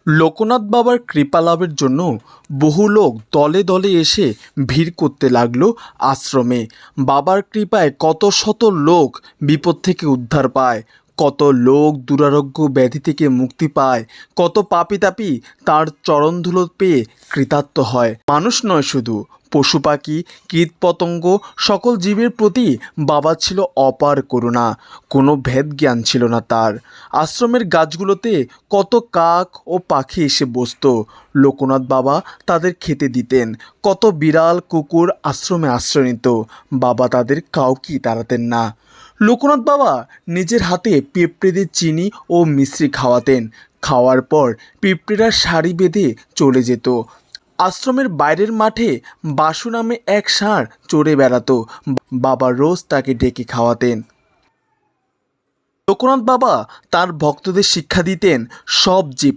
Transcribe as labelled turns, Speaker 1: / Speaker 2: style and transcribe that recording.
Speaker 1: লোকনাথ বাবার কৃপা লাভের জন্য বহু লোক দলে দলে এসে ভিড় করতে লাগলো আশ্রমে। বাবার কৃপায় কত শত লোক বিপদ থেকে উদ্ধার পায়, কত লোক দুরারোগ্য ব্যাধি থেকে মুক্তি পায়, কত পাপী তাপী তার চরণধুলো পেয়ে কৃতার্থ হয়। মানুষ নয়, শুধু পশু পাখি কীটপতঙ্গ সকল জীবের প্রতি বাবার ছিল অপার করুণা। কোনো ভেদ জ্ঞান ছিল না তার। আশ্রমের গাছগুলোতে কত কাক ও পাখি এসে বসতো, লোকনাথ বাবা তাদের খেতে দিতেন। কত বিড়াল কুকুর আশ্রমে আশ্রয় নিত, বাবা তাদের কাউকেই তাড়াতেন না। লোকনাথ বাবা নিজের হাতে পিঁপড়েদের চিনি ও মিশ্রি খাওয়াতেন। খাওয়ার পর পিঁপড়েরা সারি বেঁধে চলে যেত। আশ্রমের বাইরের মাঠে বাসু নামে এক ষাঁড় চড়ে বেড়াতো, বাবা রোজ তাকে ডেকে খাওয়াতেন। লোকনাথ বাবা তার ভক্তদের শিক্ষা দিতেন, সব জীব